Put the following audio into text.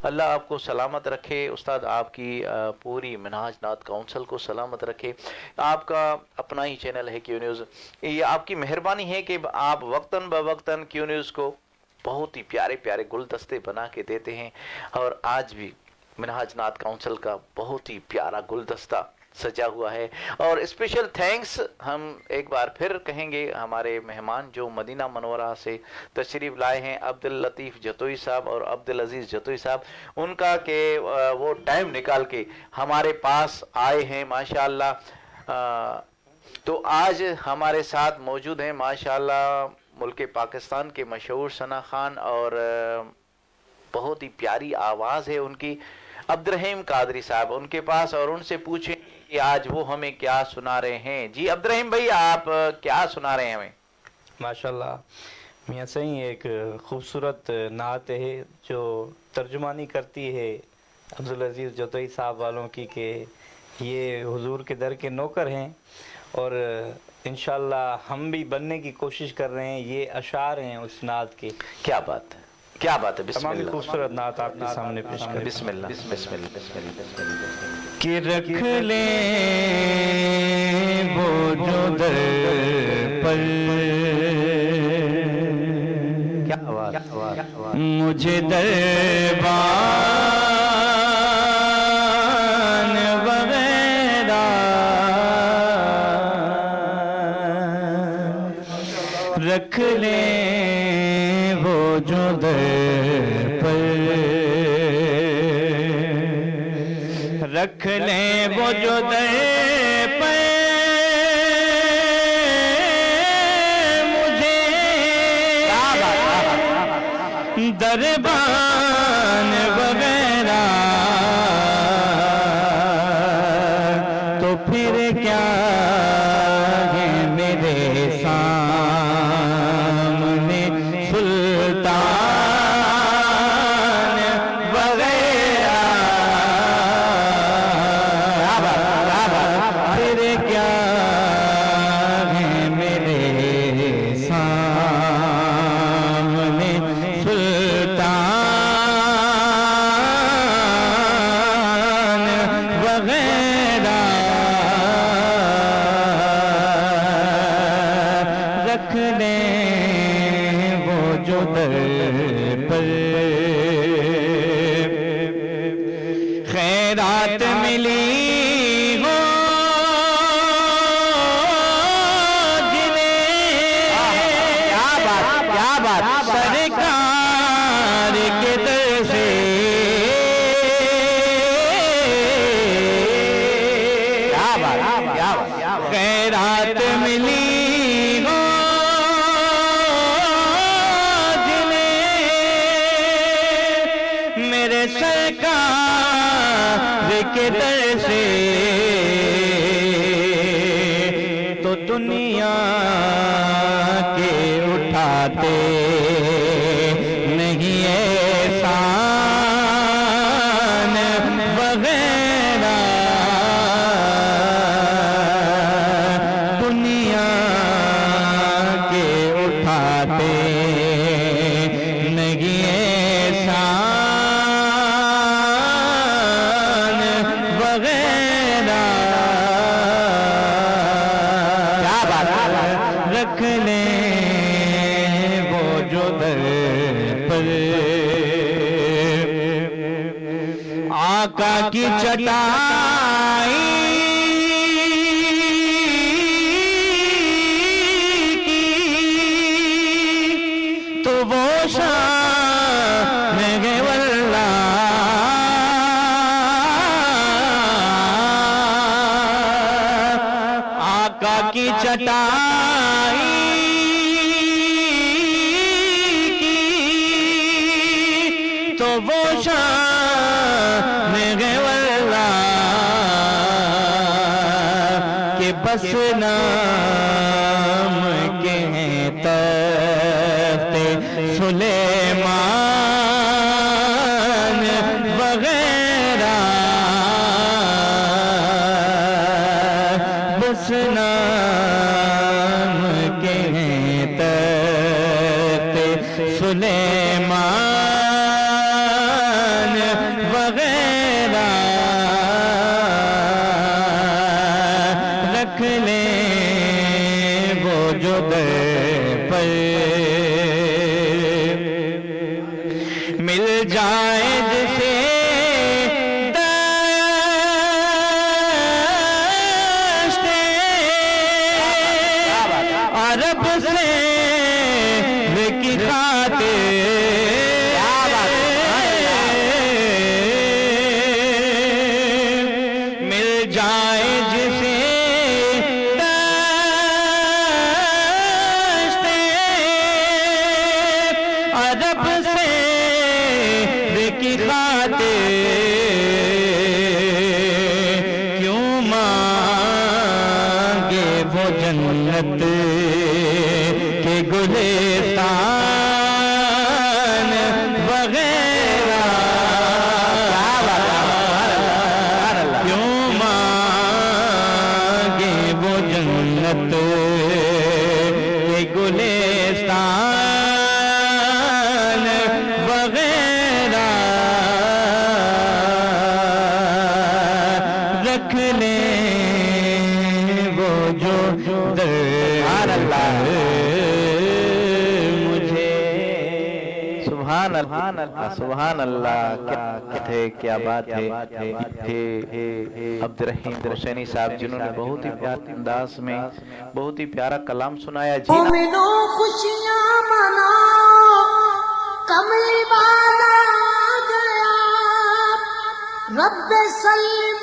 اللہ آپ کو سلامت رکھے، استاد آپ کی پوری منہاج نات کونسل کو سلامت رکھے۔ آپ کا اپنا ہی چینل ہے کیو نیوز، یہ آپ کی مہربانی ہے کہ آپ وقتاً بوقتاً کیو نیوز کو بہت ہی پیارے پیارے گلدستے بنا کے دیتے ہیں، اور آج بھی منہاج نات کونسل کا بہت ہی پیارا گلدستہ سجا ہوا ہے۔ اور اسپیشل تھینکس ہم ایک بار پھر کہیں گے ہمارے مہمان جو مدینہ منورہ سے تشریف لائے ہیں، عبداللطیف جتوئی صاحب اور عبدالعزیز جتوئی صاحب، ان کا کہ وہ ٹائم نکال کے ہمارے پاس آئے ہیں ماشاءاللہ۔ تو آج ہمارے ساتھ موجود ہیں ماشاءاللہ ملک پاکستان کے مشہور ثنا خان، اور بہت ہی پیاری آواز ہے ان کی، عبدالرحیم قادری صاحب ان کے پاس، اور ان سے پوچھیں کہ آج وہ ہمیں کیا سنا رہے ہیں۔ جی عبدالرحیم بھائی، آپ کیا سنا رہے ہیں ہمیں؟ ماشاءاللہ میاں صحیح ایک خوبصورت نعت ہے جو ترجمانی کرتی ہے عبدالعزیز جتوئی صاحب والوں کی، کہ یہ حضور کے در کے نوکر ہیں، اور انشاءاللہ ہم بھی بننے کی کوشش کر رہے ہیں۔ یہ اشعار ہیں اس نعت کے۔ کیا بات ہے، کیا بات ہے، بسم تمام اللہ، خوبصورت نعت آپ کے سامنے پیش کریں۔ بسم اللہ، بسم اللہ۔ کہ رکھ لیں وہ جو در پر مجھے دربان وغیرہ، رکھ لیں وہ جو در پر، رکھ لیں وہ جو در پر مجھے دربان وغیرہ، تو پھر کیا ہے میرے سامنے سلطان وغیرہ، پھر کیا ہے میرے سامنے سلطان وغیرہ، رکھ لیں وہ جو در پر خیرات ملی ہو جنہیں، کیا بات سرکار کے در سے، خیرات ملی ہو جنہیں میرے سرکار کے در سے، تو دنیا کے اٹھاتے نہیں احسان وغیرہ، دنیا کے اٹھاتے نہیں احسان وغیرہ، رکھ لیں وہ جو در پر آقا کی چٹائی کی، تو وہ شان ہے واللہ، آقا کی چٹائی کی، تو وہ شان ہے واللہ، کہ بس نام کے ہیں تخت سلیمان وغیرہ، بس نام کے ہیں تخت سلیمان جائے جسے دشت عرب سے کی خاطر مل جائے جسے دشت عرب سے کی خاطر کیوں مانگے وہ جنت کے گلستان وغیرہ کیوں مانگے وہ جنت کے گلستان وغیرہ رکھ لیں وہ جو سبحان اللہ سبحان اللہ، کیا بات ہے۔ عبد الرحیم حسینی صاحب جنہوں نے بہت ہی پیارے انداز میں بہت ہی پیارا کلام سنایا۔ جی مومنوں خوشیاں مناؤ، کملی والا گیا، رب سلم